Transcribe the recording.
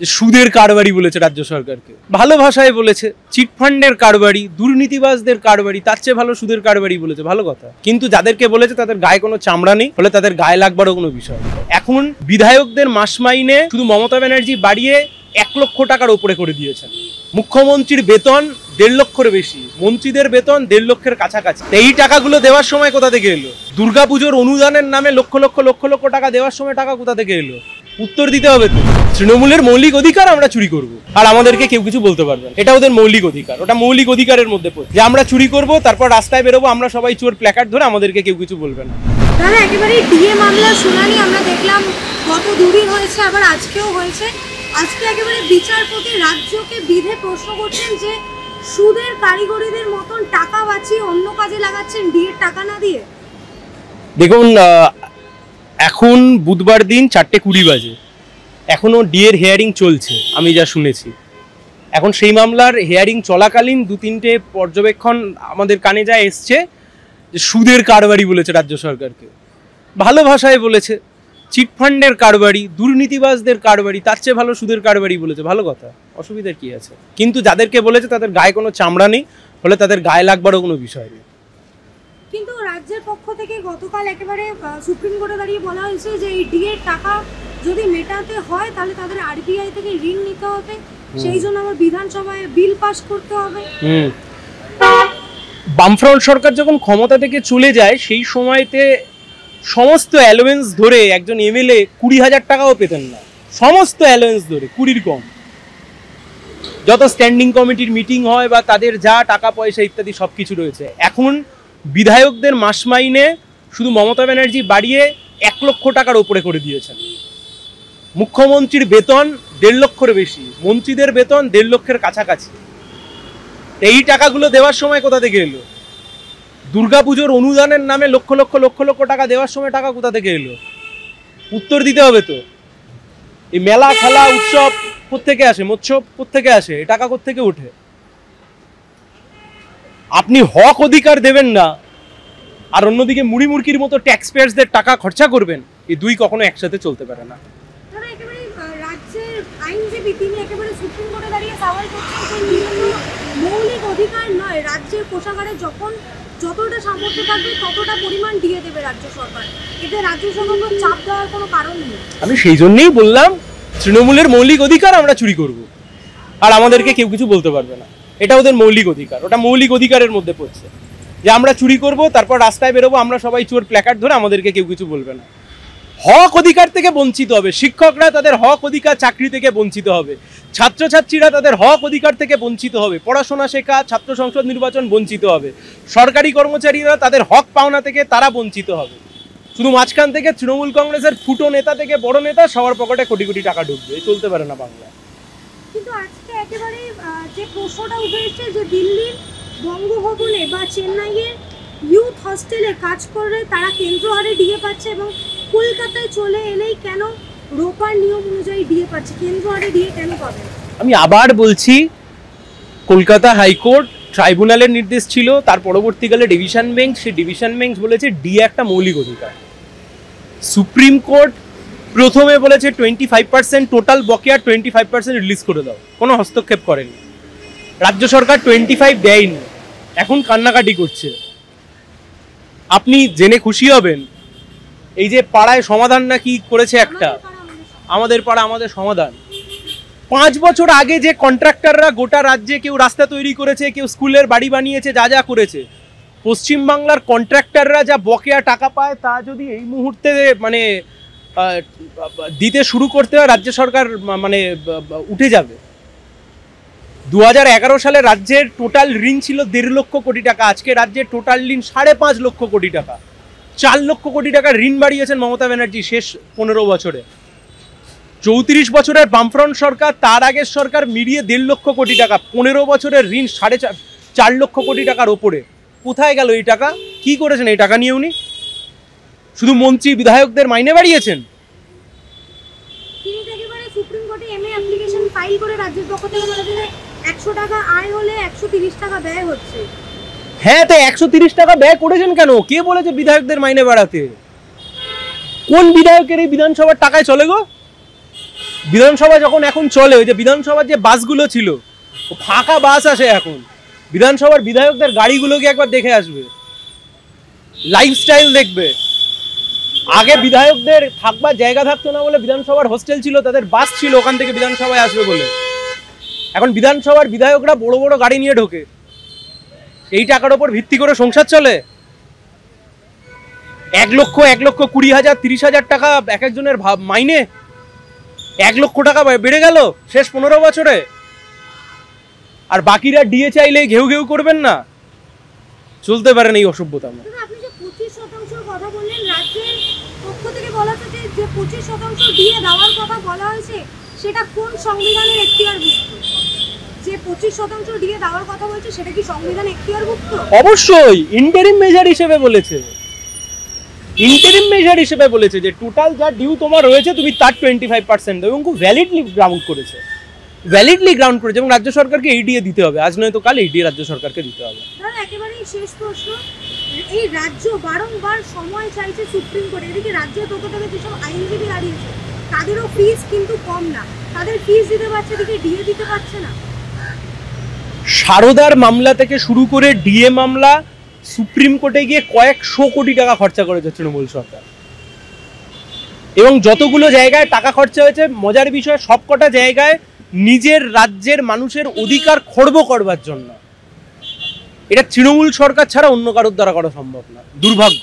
যে সুদের কারবারি বলেছে রাজ্য সরকারকে, ভালো ভাষায় বলেছে চিটফান্ডের কারবারি, দুর্নীতিবাজদের কারবারি, তার চেয়ে ভালো সুদের কারবারি বলেছে, ভালো কথা। কিন্তু যাদেরকে বলেছে তাদের গায়ে কোনো চামড়া নেই, ফলে তাদের গায়ে লাগবারও কোনো বিষয়। এখন বিধায়কদের মাস মাইনে শুধু মমতা ব্যানার্জি বাড়িয়ে 1 লক্ষ টাকার উপরে করে দিয়েছেন। মুখ্যমন্ত্রীর বেতন 1.5 লক্ষের বেশি, মন্ত্রীদের বেতন 1.5 লক্ষের কাছাকাছি। এই টাকাগুলো দেওয়ার সময় কোথা থেকে এলো? দুর্গাপুজোর অনুদানের নামে লক্ষ লক্ষ টাকা দেওয়ার সময় টাকা কোথা থেকে এলো? উত্তর দিতে হবে তো। তৃণমূলের মৌলিক অধিকার আমরা চুরি করব, আর আমাদেরকে কেউ কিছু বলতে পারবে না। এটা ওদের মৌলিক অধিকার, ওটা মৌলিক অধিকারের মধ্যে পড়ে যে আমরা চুরি করব, তারপর রাস্তায় বেরোবো, আমরা সবাই চোর প্ল্যাকার্ড ধরে, আমাদেরকে কেউ কিছু বলবে না। দাদা, একেবারে ডিএ মামলার শুনানি আমরা দেখলাম গত দুদিন হয়েছে, আবার আজকেও হয়েছে। আজকে একেবারে বিচারপতি রাজ্যকে বিধে প্রশ্ন করছেন যে সুদের কারিগরিদের মতন টাকা বাঁচিয়ে অন্য কাজে লাগাচ্ছেন ডিএর টাকা না দিয়ে। দেখুন, এখন বুধবার দিন 4:20 বাজে, এখনো ডিএর হেয়ারিং চলছে আমি যা শুনেছি। এখন সেই মামলার হেয়ারিং চলাকালীন 2-3টে পর্যবেক্ষণ আমাদের কানে যা এসছে যে সুদের কারবারি বলেছে রাজ্য সরকারকে, ভালো ভাষায় বলেছে চিটফান্ডের কারবারি, দুর্নীতিবাজদের কারবারি, তার চেয়ে ভালো সুদের কারবারি বলেছে, ভালো কথা, অসুবিধার কি আছে। কিন্তু যাদেরকে বলেছে তাদের গায়ে কোনো চামড়া নেই, ফলে তাদের গায়ে লাগবারও কোনো বিষয় নেই। কিন্তু রাজ্যের পক্ষ থেকে গতকাল একেবারে সুপ্রিম কোর্টে দাঁড়িয়ে বলা হয়েছে যে এই ডিএর টাকা যদি মেটাতে হয় তাহলে তাদের আরবিআই থেকে ঋণ নিতে হবে, সেই জন্য আবার বিধানসভায় বিল পাস করতে হবে। বামফ্রন্ট সরকার যখন ক্ষমতা থেকে চলে যায় সেই সময়তে সমস্ত অ্যালোয়েন্স ধরে একজন এমএলএ 20,000 টাকাও পেতেন না, সমস্ত অ্যালোয়েন্স ধরে 20-র কম। যত স্ট্যান্ডিং কমিটির মিটিং হয় বা তাদের যা টাকা পয়সা ইত্যাদি সব কিছু রয়েছে। এখন বিধায়কদের মাস মাইনে শুধু মমতা ব্যানার্জি বাড়িয়ে 1 লক্ষ টাকার উপরে করে দিয়েছেন। মুখ্যমন্ত্রীর বেতন 1.5 লক্ষের বেশি, মন্ত্রীদের বেতন 1.5 লক্ষের কাছাকাছি। এই টাকাগুলো দেওয়ার সময় কোথা থেকে এলো? দুর্গাপুজোর অনুদানের নামে লক্ষ লক্ষ টাকা দেওয়ার সময় টাকা কোথা থেকে এলো? উত্তর দিতে হবে তো। এই মেলা খেলা উৎসব কোত্থেকে আসে? মৎসব কোত্থেকে আসে? এই টাকা কোত্থেকে ওঠে? আপনি হক অধিকার দেবেন না আর অন্যদিকে মুড়ি মুরকির মতো ট্যাক্স পেয়ার্সদের টাকা খরচা করবেন, এই দুই কখনো একসাথে চলতে পারে না। রাজ্যের আইনজীবী তিনি একেবারে সুপ্রিম কোর্টে দাঁড়িয়ে সওয়াল করছেন যে মৌলিক অধিকার নয়, রাজ্যের কোষাগারে যখন যতটা সামর্থ্য থাকবে ততটা পরিমাণ দিয়ে দেবে রাজ্য সরকার, এতে রাজ্য সরকারকে চাপ দেওয়ার কোনো কারণ নেই। আমি সেই জন্যই বললাম তৃণমূলের মৌলিক অধিকার আমরা চুরি করব, আর আমাদেরকে কেউ কিছু বলতে পারবে না। এটা ওদের মৌলিক অধিকার, ওটা মৌলিক অধিকারের মধ্যে পড়ছে যে আমরা চুরি করব, তারপর রাস্তায় বেরোবো, আমরা সবাই চোর প্ল্যাকার্ড ধরে, আমাদেরকে কেউ কিছু বলবে না। হক অধিকার থেকে বঞ্চিত হবে, শিক্ষকরা তাদের হক অধিকার চাকরি থেকে বঞ্চিত হবে, ছাত্রছাত্রীরা তাদের হক অধিকার থেকে বঞ্চিত হবে, পড়াশোনা শেখা, ছাত্র সংসদ নির্বাচন বঞ্চিত হবে, সরকারি কর্মচারীরা তাদের হক পাওনা থেকে তারা বঞ্চিত হবে। শুধু মাঝখান থেকে তৃণমূল কংগ্রেসের ফুটো নেতা থেকে বড় নেতা সবার পকেটে কোটি কোটি টাকা ঢুকবে, চলতে পারে না বাংলা। কিন্তু আজকে একেবারে যে প্রশ্নটা উঠে এসেছে যে দিল্লির বঙ্গভবনে বা চেন্নাইয়ের ইউথ হস্টেলে কাজ করে তারা কেন্দ্র হারে ডিএ পাচ্ছে এবং কলকাতায় চলে এলেই কেন রোপার নিয়ম অনুযায়ী ডিএ পাচ্ছে, কেন্দ্র হারে ডিএ কেন পাবে? আমি আবার বলছি, কলকাতা হাইকোর্ট ট্রাইব্যুনালের নির্দেশ ছিল, তার পরবর্তীকালে ডিভিশন বেঞ্চ, সেই ডিভিশন বেঞ্চ বলেছে ডিএ একটা মৌলিক অধিকার। সুপ্রিম কোর্ট প্রথমে বলেছে 25% টোটাল বকেয়া 25% রিলিজ করে দাও, কোনো হস্তক্ষেপ করেনি। রাজ্য সরকার 25 দেয়নি, এখন কান্নাকাটি করছে। আপনি জেনে খুশি হবেন, এই যে পাড়ায় সমাধান নাকি করেছে একটা, আমাদের পাড়া আমাদের সমাধান, 5 বছর আগে যে কন্ট্রাক্টররা গোটা রাজ্যে কেউ রাস্তা তৈরি করেছে, কেউ স্কুলের বাড়ি বানিয়েছে, যা যা করেছে, পশ্চিমবাংলার কন্ট্রাক্টররা যা বকেয়া টাকা পায় তা যদি এই মুহূর্তে মানে দিতে শুরু করতে হয়, রাজ্য সরকার মানে উঠে যাবে। 2011 সালে রাজ্যের টোটাল ঋণ ছিল 1.5 লক্ষ কোটি টাকা, আজকে রাজ্যের টোটাল ঋণ 5.5 লক্ষ কোটি টাকা। 4 লক্ষ কোটি টাকা ঋণ বাড়িয়েছেন মমতা ব্যানার্জি শেষ 15 বছরে। 34 বছরের বামফ্রন্ট সরকার, তার আগের সরকার মিলিয়ে 1.5 লক্ষ কোটি টাকা, 15 বছরের ঋণ 4.5 লক্ষ কোটি টাকার ওপরে। কোথায় গেল এই টাকা? কি করেছেন এই টাকা নিয়ে উনি? শুধু মন্ত্রী বিধায়কদের মাইনে বাড়িয়েছেন। তিনি একেবারে সুপ্রিম কোর্টে এমএ অ্যাপ্লিকেশন ফাইল করে রাজ্যের পক্ষ থেকে বলেছে যে 100 টাকা আয় হলে 130 টাকা ব্যয় হচ্ছে। হ্যাঁ, তো 130 টাকা ব্যয় করেছেন কেন? কে বলেছে বিধায়কদের মাইনে বাড়াতে? কোন বিধায়কের এই বিধানসভার টাকায় চলে গো? বিধানসভা যখন এখন চলে, ওই যে বিধানসভার যে বাসগুলো ছিল, ফাঁকা বাস আসে এখন, বিধানসভার বিধায়কদের গাড়িগুলোকে একবার দেখে আসবে, লাইফস্টাইল দেখবে। আগে বিধায়কদের থাকবার জায়গা থাকতো না বলে বিধানসভার হোস্টেল ছিল, তাদের বাস ছিল ওখান থেকে বিধানসভায় আসবে বলে। এখন বিধানসভার বিধায়করা বড় বড় গাড়ি নিয়ে ঢোকে, এই টাকার উপর ভিত্তি করে সংসার চলে। 1,20,000, 30,000 টাকা এক একজনের মাইনে, 1 লক্ষ টাকা বেড়ে গেল শেষ 15 বছরে। আর বাকিরা ডিএ চাইলে ঘেউ ঘেউ করবেন না, চলতে পারেন এই অসভ্যতা। আপনি যে 25% কথা বললেন, রাজ্যের পক্ষ থেকে বলা হচ্ছে যে 25% ডিএ দেওয়ার কথা বলা হয়েছে, সেটা কোন সংবিধানের এখতিয়ারভুক্ত? যে 25% ডিএ দেওয়ার কথা বলছে সেটা কি সংবিধান এখতিয়ারভুক্ত? অবশ্যই ইন্টারিম মেজার হিসেবে বলেছে, ইন্টারিম মেজার হিসেবে বলেছে যে টোটাল যা ডিউ তোমার রয়েছে তুমি তার 25% দেবে, এবং খুব ভ্যালিডলি গ্রাউন্ড করেছে, এবং রাজ্য সরকারকে এই ডিএ দিতে হবে, আজ নয় তো কাল এই ডিএ রাজ্য সরকারকে দিতে হবে। দাদা একেবারেই শেষ প্রশ্ন, এই রাজ্য বারংবার সময় চাইছে সুপ্রিম কোর্টে, এদিকে রাজ্যের পক্ষ থেকে যেসব আইনজীবী দাঁড়িয়েছে তাদেরও ফিস কিন্তু কম না, তাদের ফিস দিতে পারছে, এদিকে ডিএ দিতে পারছে না। সারদার মামলা থেকে শুরু করে ডিএ মামলা, সুপ্রিম কোর্টে গিয়ে কয়েকশো কোটি টাকা খরচা করেছে তৃণমূল সরকার, এবং যতগুলো জায়গায় টাকা খরচা হয়েছে, মজার বিষয় সবকটা জায়গায় নিজের রাজ্যের মানুষের অধিকার খর্ব করবার জন্য। এটা তৃণমূল সরকার ছাড়া অন্য কারোর দ্বারা করা সম্ভব না, দুর্ভাগ্য।